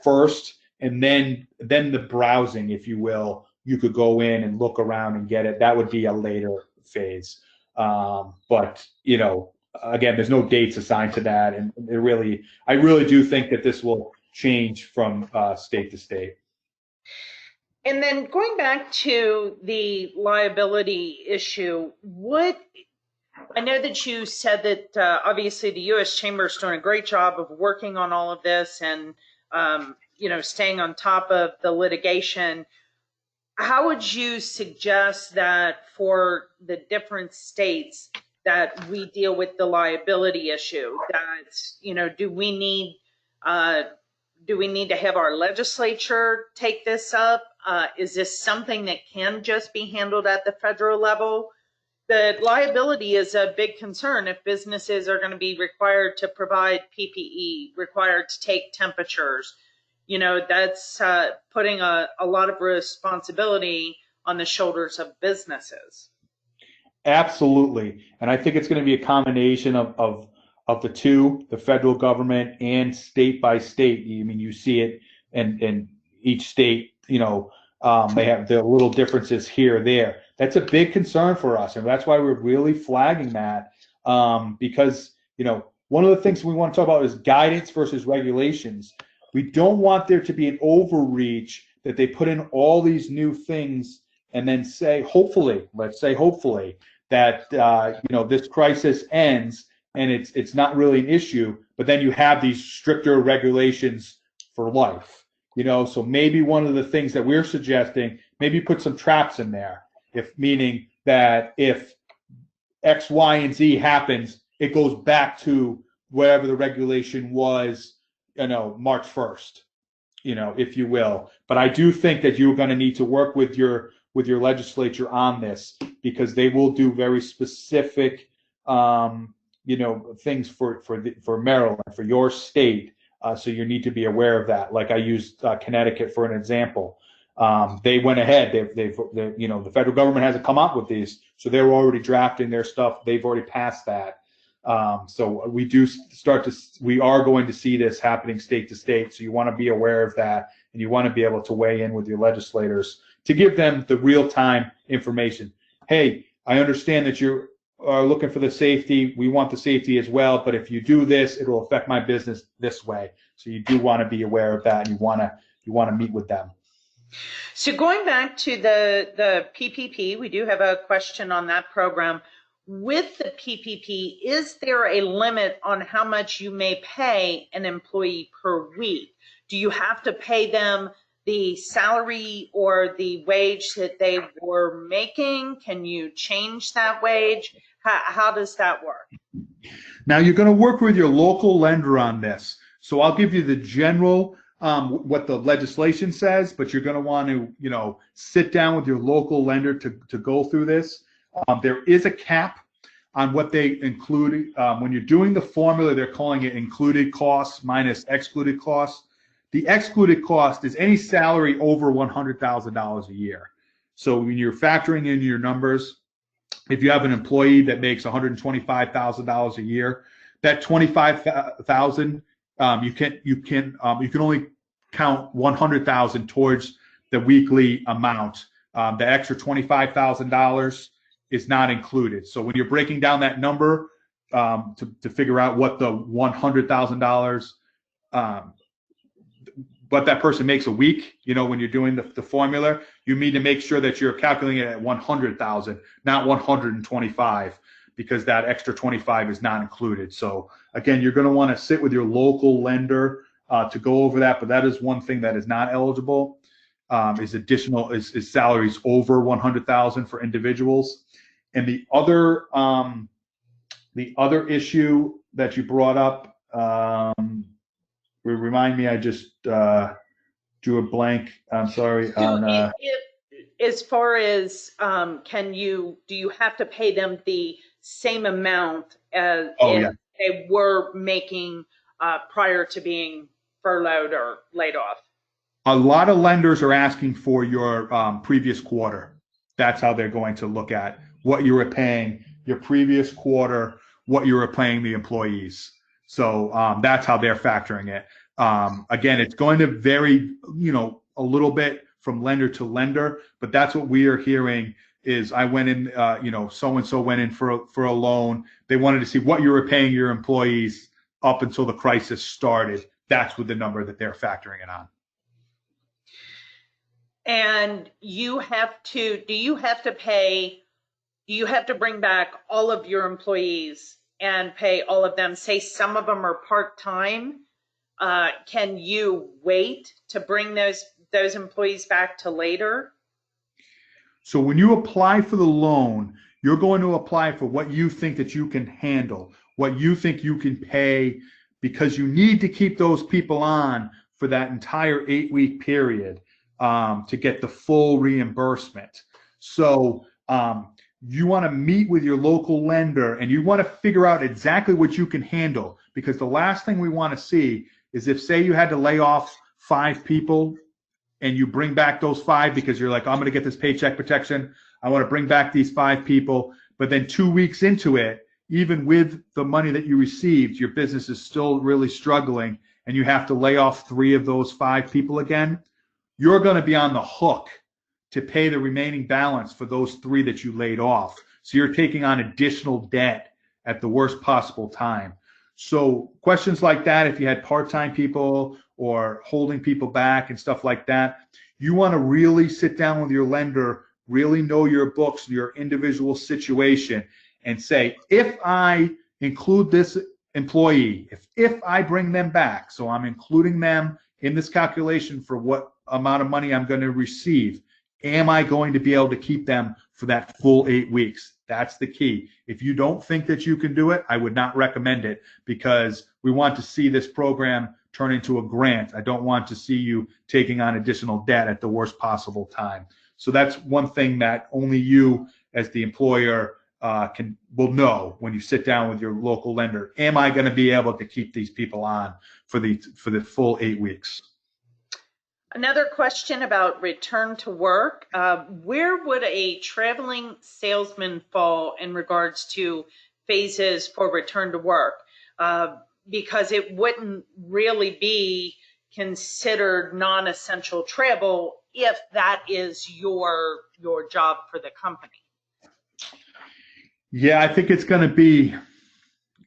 first, and then the browsing, if you will. You could go in and look around and get it. That would be a later phase. But again, there's no dates assigned to that, and I really do think that this will change from state to state. And then going back to the liability issue, I know that you said that obviously the U.S. Chamber is doing a great job of working on all of this and staying on top of the litigation. How would you suggest that for the different states that we deal with the liability issue? That do we need to have our legislature take this up? Is this something that can just be handled at the federal level? The liability is a big concern if businesses are going to be required to provide PPE, required to take temperatures. That's putting a lot of responsibility on the shoulders of businesses. Absolutely. And I think it's going to be a combination of the two, the federal government and state by state. I mean, you see it in each state, they have their little differences here or there. That's a big concern for us. And that's why we're really flagging that, because, one of the things we want to talk about is guidance versus regulations. We don't want there to be an overreach that they put in all these new things and then say, hopefully, let's say hopefully, that this crisis ends and it's not really an issue, but then you have these stricter regulations for life. So maybe one of the things that we're suggesting, maybe put some traps in there, meaning that if X, Y, and Z happens, it goes back to whatever the regulation was, March 1st, if you will. But I do think that you're going to need to work with your legislature on this, because they will do very specific, things for Maryland, for your state. So you need to be aware of that. Like I used Connecticut for an example. They went ahead. The federal government hasn't come up with these, so they were already drafting their stuff. They've already passed that. So we are going to see this happening state to state. So you want to be aware of that, and you want to be able to weigh in with your legislators to give them the real-time information. Hey, I understand that you are looking for the safety. We want the safety as well, but if you do this, it will affect my business this way. So you do want to be aware of that, and you want to meet with them. So going back to the PPP, we do have a question on that program. With the PPP, is there a limit on how much you may pay an employee per week? Do you have to pay them the salary or the wage that they were making? Can you change that wage? How does that work? Now you're going to work with your local lender on this. So I'll give you the general what the legislation says, but you're going to want to sit down with your local lender to go through this. There is a cap on what they include. When you're doing the formula, they're calling it included costs minus excluded costs. The excluded cost is any salary over $100,000 a year. So when you're factoring in your numbers, if you have an employee that makes $125,000 a year, that $25,000 you can only count $100,000 towards the weekly amount. The extra $25,000 is not included. So when you're breaking down that number to figure out what the $100,000 what that person makes a week, when you're doing the formula, you need to make sure that you're calculating it at 100,000, not 125, because that extra 25 is not included. So again, you're going to want to sit with your local lender to go over that, but that is one thing that is not eligible, is salaries over 100,000 for individuals. And the other issue that you brought up, remind me, I just drew a blank. I'm sorry. As far as do you have to pay them the same amount as they were making prior to being furloughed or laid off? A lot of lenders are asking for your previous quarter. That's how they're going to look at what you were paying your previous quarter, what you were paying the employees. So that's how they're factoring it. Again, it's going to vary, a little bit from lender to lender, but that's what we are hearing is I went in, so-and-so went in for a loan. They wanted to see what you were paying your employees up until the crisis started. That's what the number that they're factoring it on. And do you have to bring back all of your employees and pay all of them? Say some of them are part-time. Can you wait to bring those employees back to later? So when you apply for the loan, you're going to apply for what you think that you can handle, what you think you can pay, because you need to keep those people on for that entire 8-week period to get the full reimbursement. So you want to meet with your local lender and you want to figure out exactly what you can handle, because the last thing we want to see is if, say, you had to lay off 5 people and you bring back those 5 because you're like, I'm going to get this paycheck protection. I want to bring back these 5 people. But then 2 weeks into it, even with the money that you received, your business is still really struggling and you have to lay off 3 of those 5 people again. You're going to be on the hook to pay the remaining balance for those 3 that you laid off. So you're taking on additional debt at the worst possible time. So questions like that, if you had part-time people or holding people back and stuff like that. You want to really sit down with your lender, really know your books, your individual situation, and say, if I include this employee, if I bring them back, so I'm including them in this calculation for what amount of money I'm going to receive, am I going to be able to keep them for that full 8 weeks? That's the key. If you don't think that you can do it, I would not recommend it, because we want to see this program turn into a grant. I don't want to see you taking on additional debt at the worst possible time. So that's one thing that only you as the employer will know when you sit down with your local lender. Am I going to be able to keep these people on for the full 8 weeks? Another question about return to work. Where would a traveling salesman fall in regards to phases for return to work? Because it wouldn't really be considered non-essential travel if that is your job for the company. Yeah, I think it's going to be,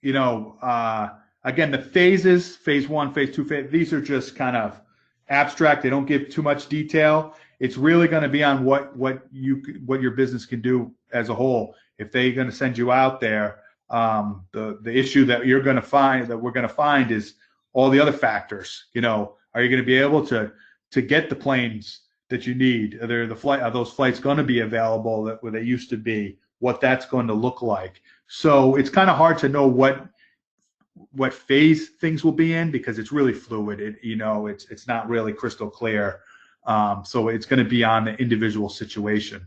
again, the phases, phase 1, phase 2, these are just kind of abstract. They don't give too much detail. It's really going to be on what your business can do as a whole. If they're going to send you out there, the issue that we're going to find is all the other factors. Are you going to be able to get the planes that you need? Are those flights going to be available where they used to be? What that's going to look like? So it's kind of hard to know what phase things will be in, because it's really fluid. It's not really crystal clear. So it's going to be on the individual situation.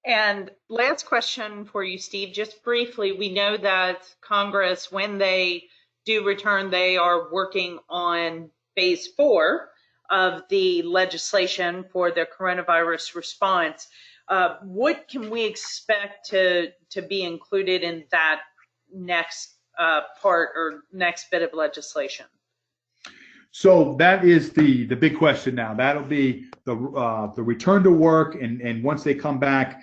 And last question for you, Steve, just briefly, we know that Congress, when they do return, they are working on phase 4 of the legislation for the coronavirus response. What can we expect to be included in that next part or next bit of legislation? So that is the big question now. That'll be the return to work, and once they come back,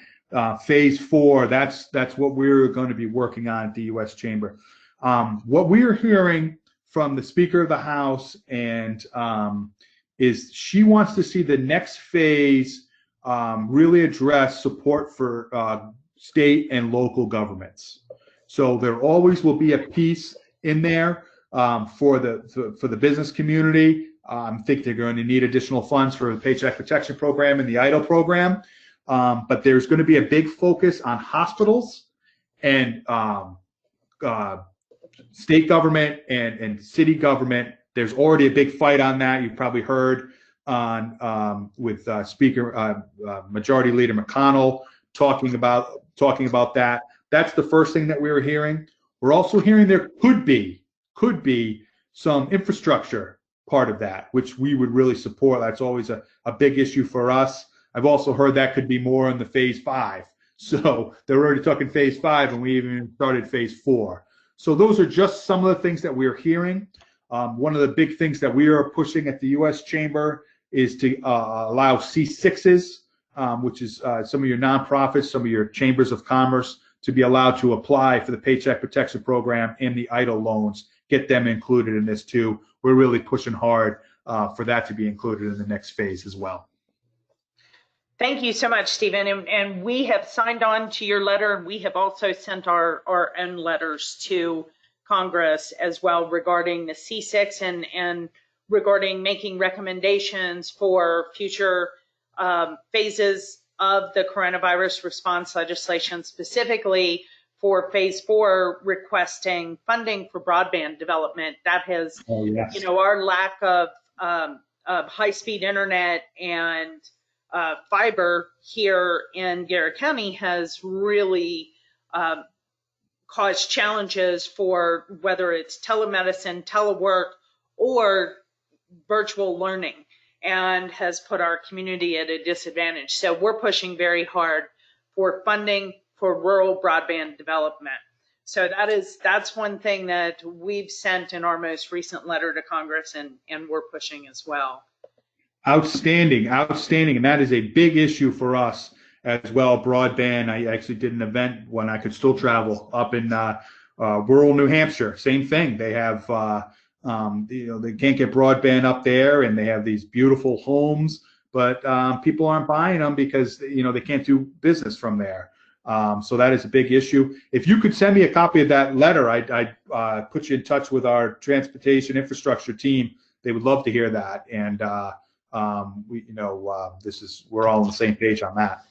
phase 4. That's what we're going to be working on at the U.S. Chamber. What we're hearing from the Speaker of the House is she wants to see the next phase really address support for state and local governments. So there always will be a piece in there for the business community. I think they're going to need additional funds for the Paycheck Protection Program and the EIDL program. But there's going to be a big focus on hospitals and state government and city government. There's already a big fight on that. You've probably heard with Majority Leader McConnell talking about that. That's the first thing that we were hearing. We're also hearing there could be some infrastructure part of that, which we would really support. That's always a big issue for us. I've also heard that could be more in the phase 5. So they're already talking phase 5, and we even started phase 4. So those are just some of the things that we're hearing. One of the big things that we are pushing at the U.S. Chamber is to allow C6s, which is some of your nonprofits, some of your chambers of commerce, to be allowed to apply for the Paycheck Protection Program and the EIDL loans, get them included in this too. We're really pushing hard for that to be included in the next phase as well. Thank you so much, Stephen. And we have signed on to your letter, and we have also sent our own letters to Congress as well regarding the C6 and regarding making recommendations for future phases of the coronavirus response legislation, specifically for phase 4, requesting funding for broadband development. That has, our lack of high-speed internet and fiber here in Garrett County has really caused challenges for whether it's telemedicine, telework, or virtual learning, and has put our community at a disadvantage. So we're pushing very hard for funding for rural broadband development. So that's one thing that we've sent in our most recent letter to Congress, and we're pushing as well. Outstanding. And that is a big issue for us as well, broadband. I actually did an event when I could still travel up in rural New Hampshire. Same thing. They have They can't get broadband up there, and they have these beautiful homes, but people aren't buying them because they can't do business from there. So that is a big issue. If you could send me a copy of that letter, I'd put you in touch with our transportation infrastructure team. They would love to hear that, and we're all on the same page on that.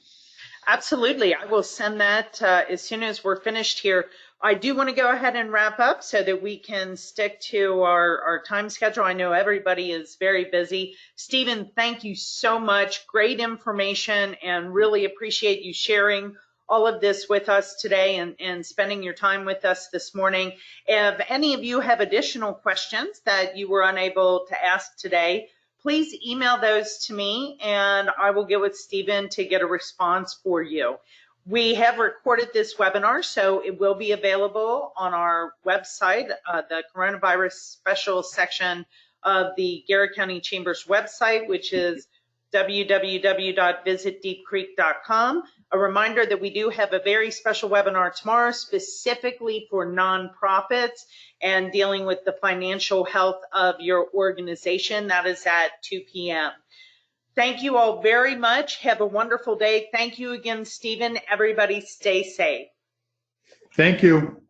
Absolutely. I will send that as soon as we're finished here. I do want to go ahead and wrap up so that we can stick to our time schedule. I know everybody is very busy. Stephen, thank you so much. Great information, and really appreciate you sharing all of this with us today and spending your time with us this morning. If any of you have additional questions that you were unable to ask today, please email those to me, and I will get with Stephen to get a response for you. We have recorded this webinar, so it will be available on our website, the coronavirus special section of the Garrett County Chamber's website, which is www.visitdeepcreek.com. A reminder that we do have a very special webinar tomorrow specifically for nonprofits and dealing with the financial health of your organization. That is at 2 p.m. Thank you all very much. Have a wonderful day. Thank you again, Stephen. Everybody stay safe. Thank you.